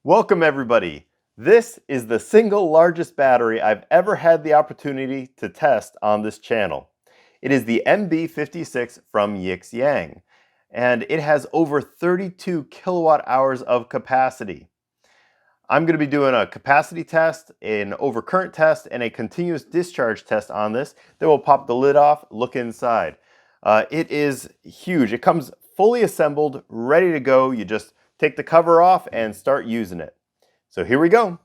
Welcome everybody. This is the single largest battery I've ever had the opportunity to test on this channel. It is the MB56 from Yixiang, and it has over 32 kilowatt hours of capacity. I'm going to be doing a capacity test, an overcurrent test, and a continuous discharge test on this. Then we'll pop the lid off, look inside. It is huge. It comes fully assembled, ready to go. You just take the cover off and start using it. So here we go.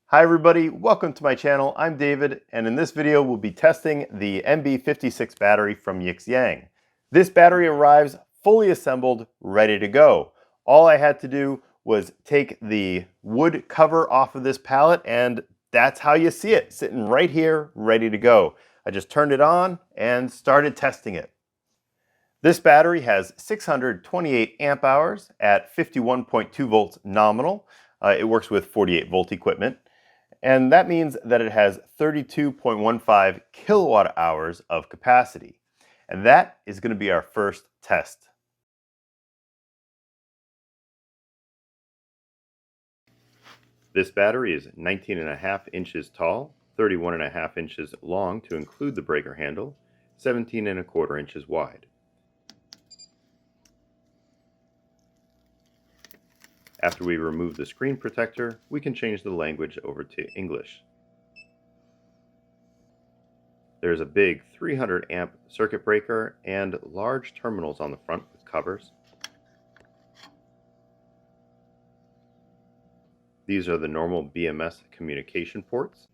Hi everybody, welcome to my channel. I'm David, and in this video we'll be testing the MB56 battery from Yixiang. This battery arrives fully assembled, ready to go. All I had to do was take the wood cover off of this pallet, and that's how you see it, sitting right here, ready to go. I just turned it on and started testing it. This battery has 628 amp hours at 51.2 volts nominal. It works with 48 volt equipment. And that means that it has 32.15 kilowatt hours of capacity. And that is going to be our first test. This battery is 19.5 inches tall, 31.5 inches long to include the breaker handle, 17.25 inches wide. After we remove the screen protector, we can change the language over to English. There's a big 300 amp circuit breaker and large terminals on the front with covers. These are the normal BMS communication ports.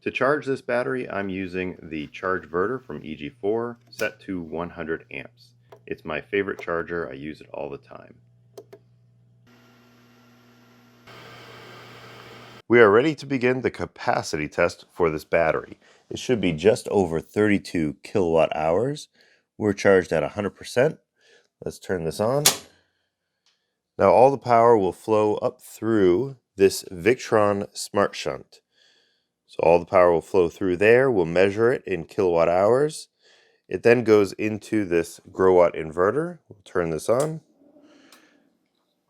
To charge this battery, I'm using the charge verter from EG4 set to 100 amps. It's my favorite charger. I use it all the time. We are ready to begin the capacity test for this battery. It should be just over 32 kilowatt hours. We're charged at 100%. Let's turn this on. Now all the power will flow up through this Victron Smart Shunt. So all the power will flow through there. We'll measure it in kilowatt hours. It then goes into this Growatt inverter. We'll turn this on.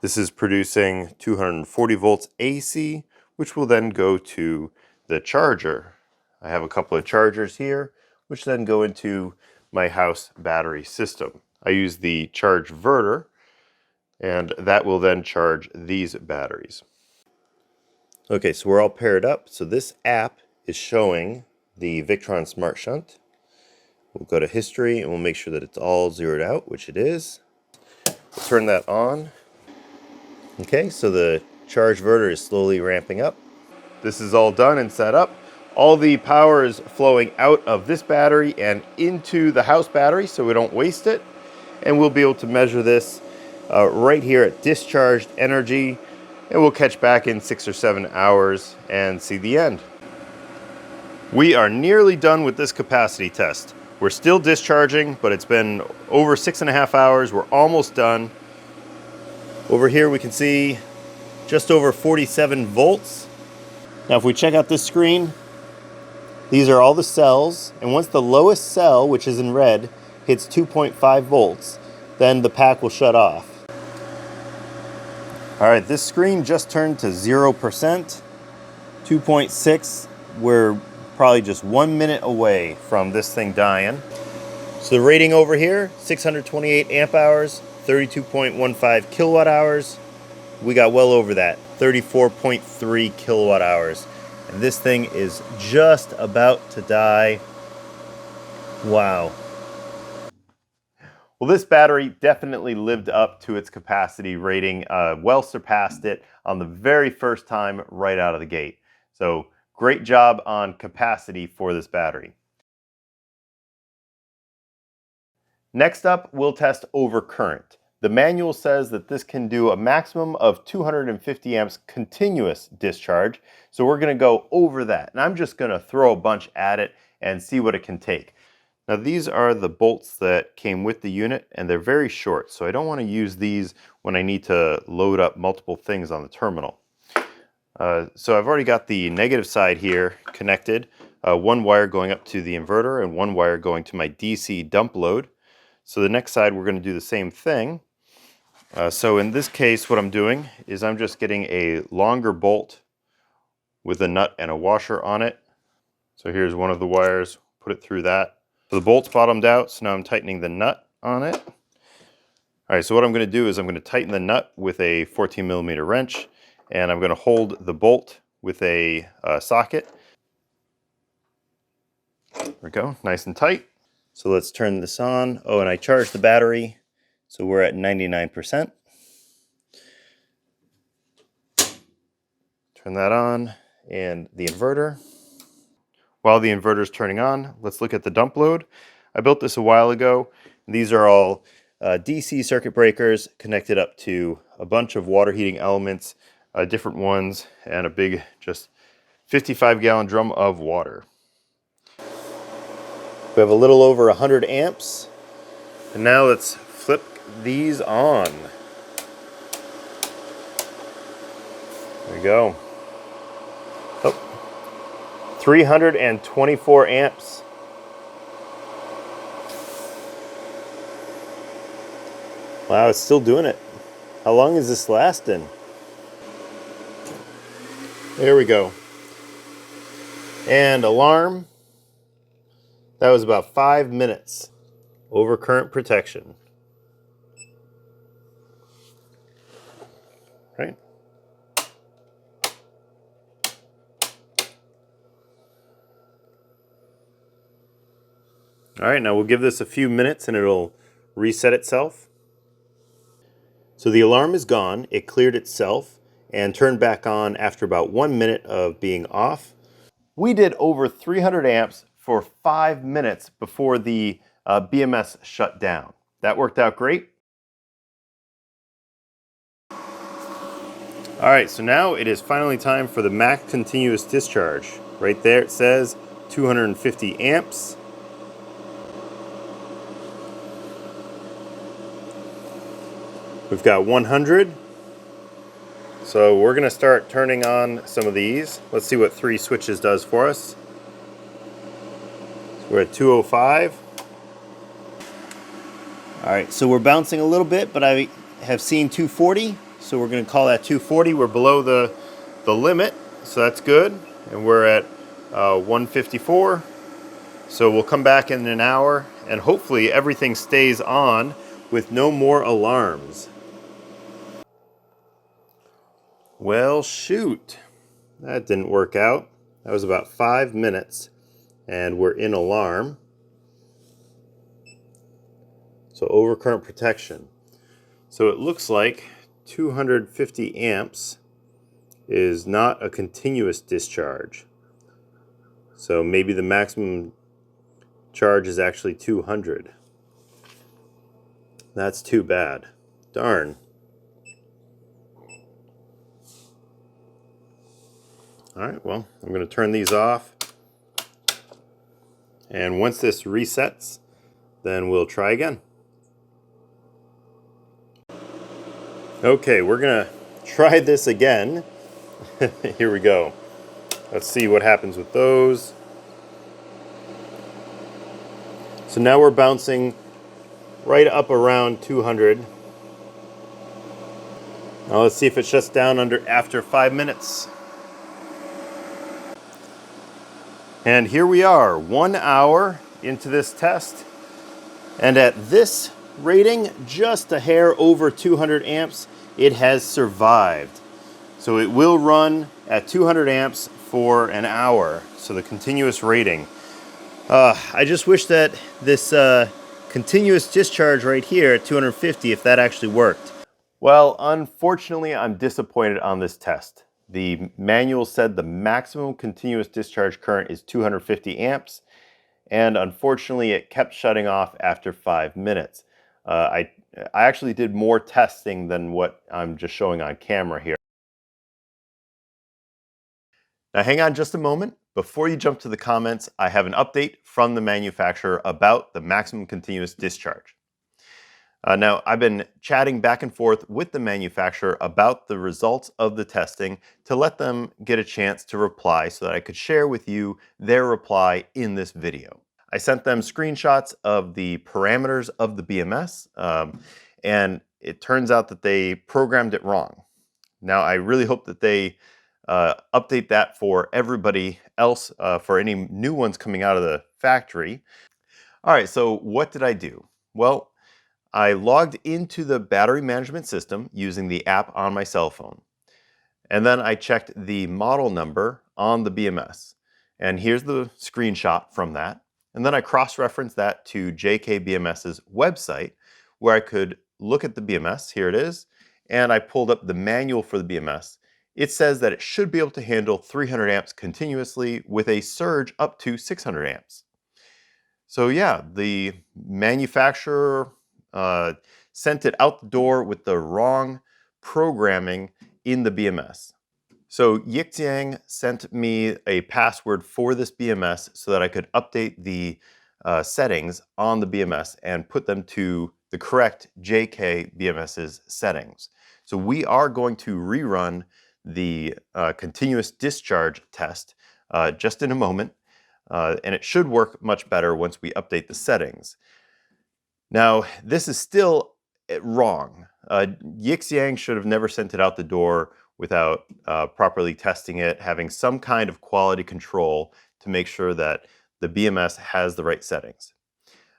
This is producing 240 volts AC, which will then go to the charger. I have a couple of chargers here, which then go into my house battery system. I use the charge verter, and that will then charge these batteries. Okay, so we're all paired up. So this app is showing the Victron Smart Shunt. We'll go to history and we'll make sure that it's all zeroed out, which it is. We'll turn that on. Okay, so the charge verter is slowly ramping up. This is all done and set up. All the power is flowing out of this battery and into the house battery so we don't waste it. And we'll be able to measure this right here at discharged energy. And we'll catch back in 6 or 7 hours and see the end. We are nearly done with this capacity test. We're still discharging, but it's been over 6.5 hours. We're almost done. Over here we can see just over 47 volts. Now if we check out this screen, these are all the cells, and once the lowest cell, which is in red, hits 2.5 volts, then the pack will shut off. Alright, this screen just turned to 0%, 2.6, we're probably just 1 minute away from this thing dying. So the rating over here, 628 amp hours, 32.15 kilowatt hours. We got well over that, 34.3 kilowatt hours. And this thing is just about to die. Wow. Well, this battery definitely lived up to its capacity rating, well surpassed it on the very first time right out of the gate. So great job on capacity for this battery. Next up, we'll test overcurrent. The manual says that this can do a maximum of 250 amps continuous discharge, so we're going to go over that. And I'm just going to throw a bunch at it and see what it can take. Now these are the bolts that came with the unit, and they're very short, so I don't want to use these when I need to load up multiple things on the terminal. So I've already got the negative side here connected, one wire going up to the inverter and one wire going to my DC dump load. So the next side we're going to do the same thing. So in this case what I'm doing is I'm just getting a longer bolt with a nut and a washer on it. So here's one of the wires, put it through that. So the bolt's bottomed out, so now I'm tightening the nut on it. All right, so what I'm going to do is I'm going to tighten the nut with a 14mm wrench, and I'm going to hold the bolt with a socket. There we go, nice and tight. So let's turn this on. Oh, and I charged the battery, so we're at 99%. Turn that on, and the inverter. While the inverter is turning on, let's look at the dump load. I built this a while ago. These are all DC circuit breakers connected up to a bunch of water heating elements, different ones, and a big, just 55-gallon drum of water. We have a little over 100 amps. And now let's flip these on. There we go. Oh, 324 amps. Wow, it's still doing it. How long is this lasting? There we go. And alarm. That was about 5 minutes. Overcurrent protection. Right? All right, now we'll give this a few minutes and it'll reset itself. So the alarm is gone, it cleared itself and turned back on after about 1 minute of being off. We did over 300 amps for 5 minutes before the BMS shut down. That worked out great. All right, so now it is finally time for the max continuous discharge. Right there it says 250 amps. We've got 100. So we're gonna start turning on some of these. Let's see what 3 switches does for us. So we're at 205. All right, so we're bouncing a little bit, but I have seen 240. So we're gonna call that 240. We're below the limit, so that's good. And we're at 154. So we'll come back in an hour and hopefully everything stays on with no more alarms. Well, shoot, that didn't work out. That was about 5 minutes and we're in alarm. So overcurrent protection. So it looks like 250 amps is not a continuous discharge. So maybe the maximum charge is actually 200. That's too bad. Darn. All right, well, I'm going to turn these off. And once this resets, then we'll try again. Okay, we're going to try this again. Here we go. Let's see what happens with those. So now we're bouncing right up around 200. Now let's see if it shuts down after 5 minutes. And here we are, 1 hour into this test. And at this rating, just a hair over 200 amps, it has survived. So it will run at 200 amps for an hour. So the continuous rating. I just wish that this continuous discharge right here at 250, if that actually worked. Well, unfortunately, I'm disappointed on this test. The manual said the maximum continuous discharge current is 250 amps, and unfortunately it kept shutting off after 5 minutes. I actually did more testing than what I'm just showing on camera here. Now hang on just a moment. Before you jump to the comments, I have an update from the manufacturer about the maximum continuous discharge. Now, I've been chatting back and forth with the manufacturer about the results of the testing to let them get a chance to reply so that I could share with you their reply in this video. I sent them screenshots of the parameters of the BMS, and it turns out that they programmed it wrong. Now, I really hope that they update that for everybody else, for any new ones coming out of the factory. All right, so what did I do? Well, I logged into the battery management system using the app on my cell phone. And then I checked the model number on the BMS. And here's the screenshot from that. And then I cross-referenced that to JKBMS's website, where I could look at the BMS. Here it is. And I pulled up the manual for the BMS. It says that it should be able to handle 300 amps continuously with a surge up to 600 amps. So yeah, the manufacturer sent it out the door with the wrong programming in the BMS. So Yixiang sent me a password for this BMS so that I could update the settings on the BMS and put them to the correct JK BMS's settings. So we are going to rerun the continuous discharge test just in a moment, and it should work much better once we update the settings. Now, this is still wrong. Yixiang should have never sent it out the door without properly testing it, having some kind of quality control to make sure that the BMS has the right settings.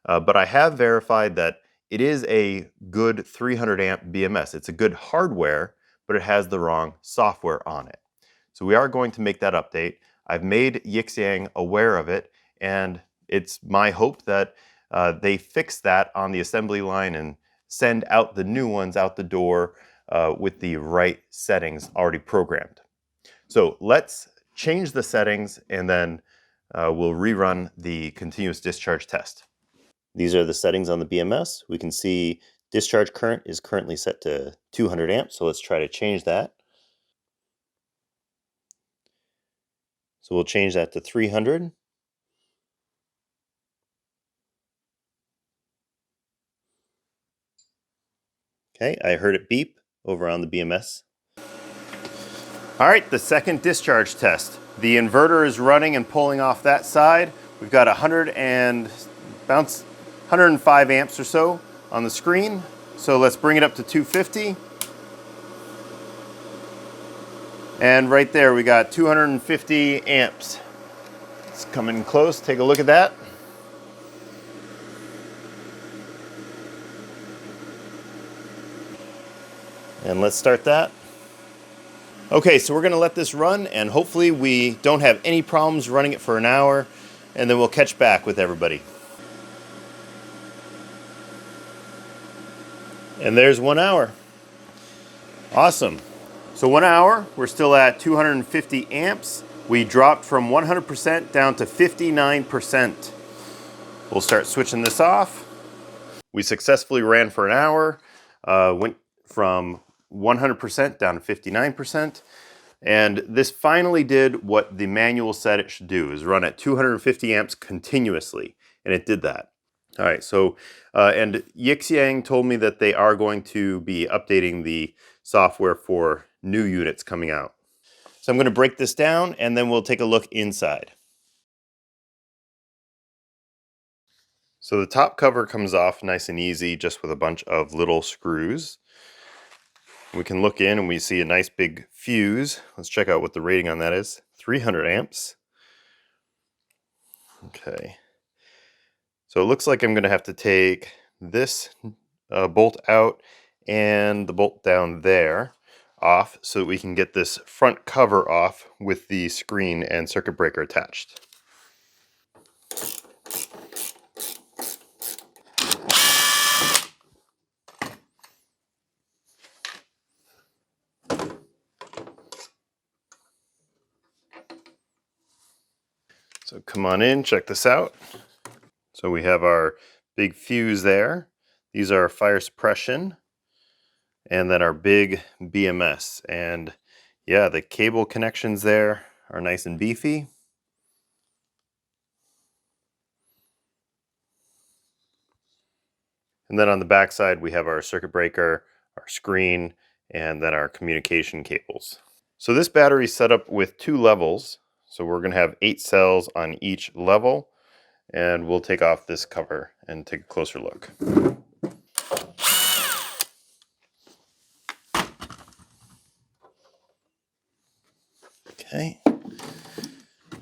But I have verified that it is a good 300 amp BMS. It's a good hardware, but it has the wrong software on it. So we are going to make that update. I've made Yixiang aware of it, and it's my hope that they fix that on the assembly line and send out the new ones out the door with the right settings already programmed. So let's change the settings, and then we'll rerun the continuous discharge test. These are the settings on the BMS. We can see discharge current is currently set to 200 amps, so let's try to change that. So we'll change that to 300. Okay, I heard it beep over on the BMS. All right, the second discharge test. The inverter is running and pulling off that side. We've got 105 amps or so on the screen. So let's bring it up to 250. And right there, we got 250 amps. It's coming close, take a look at that. And let's start that. Okay, so we're gonna let this run, and hopefully we don't have any problems running it for an hour, and then we'll catch back with everybody. And there's 1 hour. Awesome. So 1 hour, we're still at 250 amps. We dropped from 100% down to 59%. We'll start switching this off. We successfully ran for an hour, went from 100% down to 59%. And this finally did what the manual said it should do, is run at 250 amps continuously. And it did that. All right, so, and Yixiang told me that they are going to be updating the software for new units coming out. So I'm going to break this down, and then we'll take a look inside. So the top cover comes off nice and easy, just with a bunch of little screws. We can look in and we see a nice big fuse. Let's check out what the rating on that is. 300 amps. Okay. So it looks like I'm going to have to take this bolt out and the bolt down there off so that we can get this front cover off with the screen and circuit breaker attached. So come on in, check this out. So we have our big fuse there. These are fire suppression, and then our big BMS. And yeah, the cable connections there are nice and beefy. And then on the back side, we have our circuit breaker, our screen, and then our communication cables. So this battery is set up with 2 levels. So we're going to have 8 cells on each level. and we'll take off this cover and take a closer look. Okay.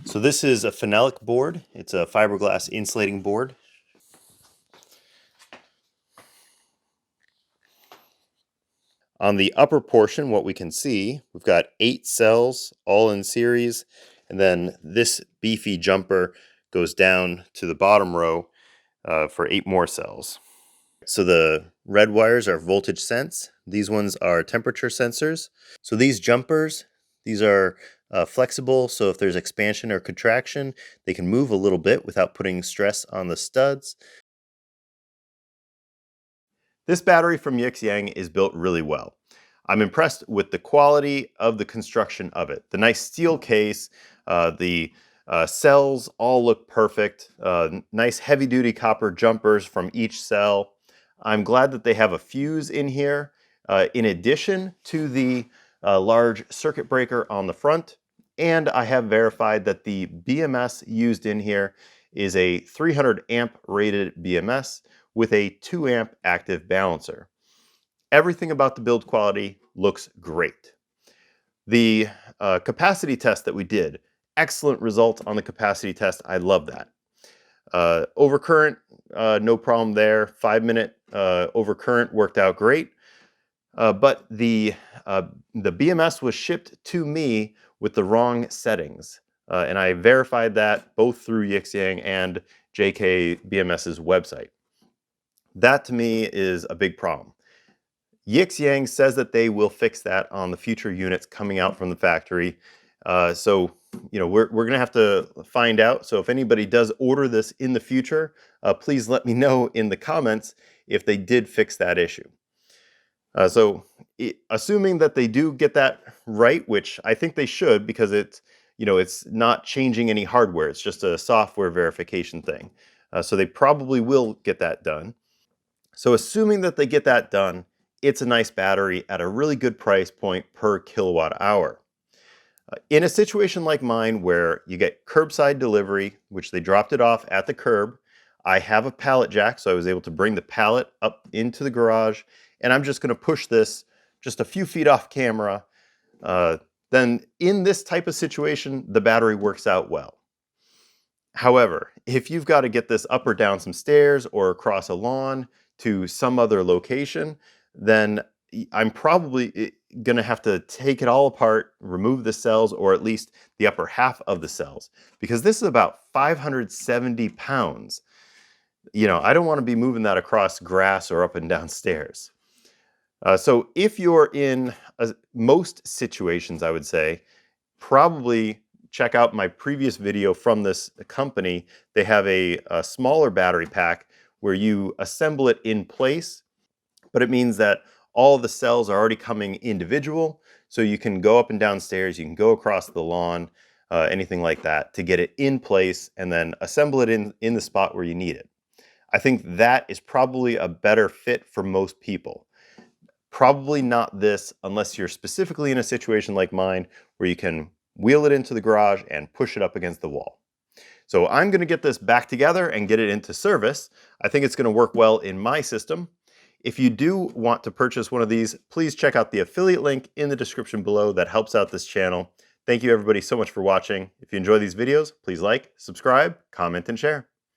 So this is a phenolic board. It's a fiberglass insulating board. On the upper portion, what we can see, we've got 8 cells all in series, and then this beefy jumper goes down to the bottom row for 8 more cells. So the red wires are voltage sense. These ones are temperature sensors. So these jumpers, these are flexible, so if there's expansion or contraction, they can move a little bit without putting stress on the studs. This battery from Yixiang is built really well. I'm impressed with the quality of the construction of it. The nice steel case, the cells all look perfect. Nice heavy-duty copper jumpers from each cell. I'm glad that they have a fuse in here, in addition to the large circuit breaker on the front. And I have verified that the BMS used in here is a 300 amp rated BMS with a 2 amp active balancer. Everything about the build quality looks great. The capacity test that we did, excellent result on the capacity test. I love that. Overcurrent, no problem there. 5-minute overcurrent worked out great. But the BMS was shipped to me with the wrong settings. And I verified that both through Yixiang and JK BMS's website. That to me is a big problem. Yixiang says that they will fix that on the future units coming out from the factory. So, you know, we're going to have to find out. So if anybody does order this in the future, please let me know in the comments if they did fix that issue. Assuming that they do get that right, which I think they should, because it's, you know, it's not changing any hardware. It's just a software verification thing. So they probably will get that done. So assuming that they get that done, it's a nice battery at a really good price point per kilowatt hour. In a situation like mine where you get curbside delivery, which they dropped it off at the curb, I have a pallet jack, so I was able to bring the pallet up into the garage, and I'm just going to push this just a few feet off camera. Then in this type of situation, the battery works out well. However, if you've got to get this up or down some stairs or across a lawn to some other location, then I'm probably going to have to take it all apart, remove the cells, or at least the upper half of the cells, because this is about 570 pounds. You know, I don't want to be moving that across grass or up and down stairs. So if you're in most situations, I would say, probably check out my previous video from this company. They have a smaller battery pack where you assemble it in place, but it means that all the cells are already coming individual, so you can go up and down stairs, you can go across the lawn, anything like that, to get it in place and then assemble it in the spot where you need it. I think that is probably a better fit for most people. Probably not this unless you're specifically in a situation like mine where you can wheel it into the garage and push it up against the wall. So I'm going to get this back together and get it into service. I think it's going to work well in my system. If you do want to purchase one of these, please check out the affiliate link in the description below. That helps out this channel. Thank you everybody so much for watching. If you enjoy these videos, please like, subscribe, comment, and share.